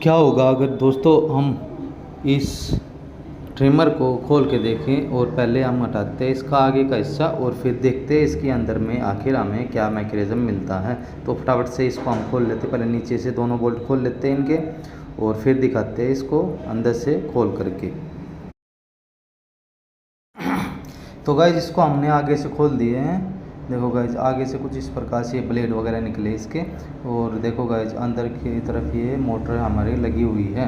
क्या होगा अगर दोस्तों हम इस ट्रिमर को खोल के देखें और पहले हम हटाते हैं इसका आगे का हिस्सा और फिर देखते हैं इसके अंदर में आखिर हमें क्या मैकेनिज्म मिलता है। तो फटाफट से इसको हम खोल लेते हैं, पहले नीचे से दोनों बोल्ट खोल लेते हैं इनके और फिर दिखाते हैं इसको अंदर से खोल करके। तो गाइज इसको हमने आगे से खोल दिए हैं। देखो गाइज आगे से कुछ इस प्रकार से ब्लेड वगैरह निकले इसके, और देखो गाइज अंदर की तरफ ये मोटर हमारी लगी हुई है।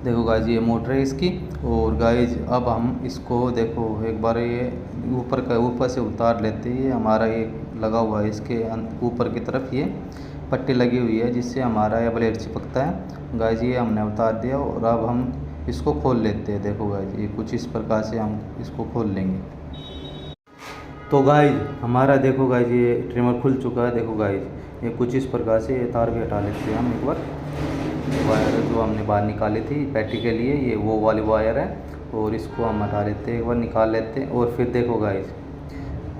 देखो गाइज ये मोटर है इसकी। और गाइज अब हम इसको देखो एक बार ये ऊपर से उतार लेते हैं। ये हमारा ये लगा हुआ है इसके ऊपर की तरफ ये पट्टी लगी हुई है जिससे हमारा ये ब्लेड चिपकता है। गाइज ये हमने उतार दिया और अब हम इसको खोल लेते हैं। देखो गाइज ये कुछ इस प्रकार से हम इसको खोल लेंगे। तो गाइज हमारा देखो गाइज ये ट्रिमर खुल चुका है। देखो गाइज ये कुछ इस प्रकार से ये तार भी हटा लेते हैं हम एक बार। वायर जो हमने बाहर निकाली थी पैटी के लिए ये वो वाली वायर है, और इसको हम हटा लेते हैं एक बार, निकाल लेते हैं। और फिर देखो गाइज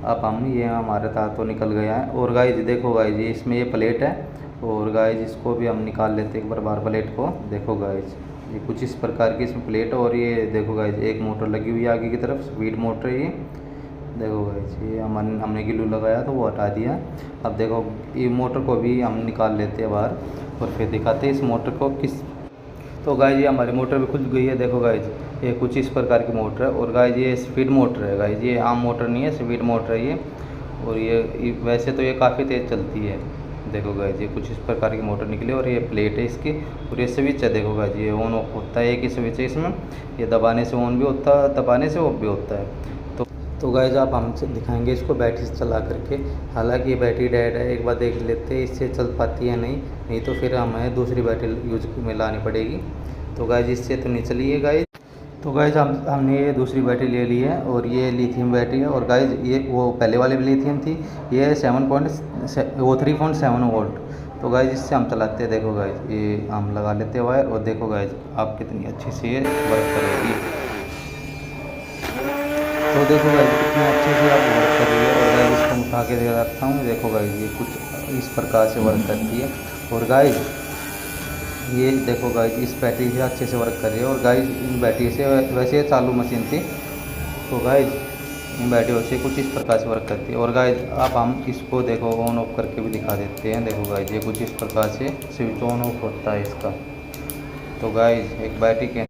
अब हम ये हमारा तार तो निकल गया है। और गाइज देखो गाइज ये इसमें ये प्लेट है, और गाइज इसको भी हम निकाल लेते हैं एक बार बाहर प्लेट को। देखो गाइज ये कुछ इस प्रकार की इसमें प्लेट है, और ये देखो गाइज एक मोटर लगी हुई है आगे की तरफ, स्पीड मोटर है ये। देखो गाइज ये हमने ग्लू लगाया तो वो हटा दिया। अब देखो ये मोटर को भी हम निकाल लेते हैं बाहर और फिर दिखाते हैं इस मोटर को किस। तो गाइज ये हमारी मोटर भी खुल गई है। देखो गाइज ये कुछ इस प्रकार की मोटर है, और गाइज ये स्पीड मोटर है। गाइज ये आम मोटर नहीं है, स्पीड मोटर है ये। और ये वैसे तो ये काफ़ी तेज़ चलती है। देखो गाइज ये कुछ इस प्रकार की मोटर निकली, और ये प्लेट है इसकी, और ये स्विच है। देखो गाइज ये ऑन ऑफ होता है, एक ही स्विच है इसमें, ये दबाने से ऑन भी होता है, दबाने से ऑफ भी होता है। तो गाइज आप हमसे दिखाएंगे इसको बैटरी से चला करके। हालांकि ये बैटरी डेड है, एक बार देख लेते हैं इससे चल पाती है नहीं तो फिर हमें दूसरी बैटरी यूज में लानी पड़ेगी। तो गाइज इससे तो नहीं चली है गाइज। तो गाइज हमने ये दूसरी बैटरी ले ली है, और ये लिथियम बैटरी है। और गाइज ये वो पहले वाली भी लिथियम थी, ये 3.7 वोल्ट। तो गाइज इससे हम चलाते हैं। देखो गाइज ये हम लगा लेते हैं वायर, और देखो गाइज आप कितनी अच्छी से ये वर्क करेगी। तो देखो गाइज कितने अच्छे से आप वर्क कर रही है। और गाइज इसको उठा के दे रखता हूँ। देखो गाइज ये कुछ इस प्रकार से वर्क करती है। और गाइज ये देखो गाइज इस बैटरी से अच्छे से वर्क कर रही है। और गाइज इन बैटरी से वैसे चालू मशीन थी, तो गाइज इन बैटरियों से कुछ इस प्रकार से वर्क करती है। और गाइज अब हम इसको देखो ऑन ऑफ करके भी दिखा देते हैं। देखो गाइज ये कुछ इस प्रकार से स्विच ऑन ऑफ होता है इसका। तो गाइज एक बैटरी के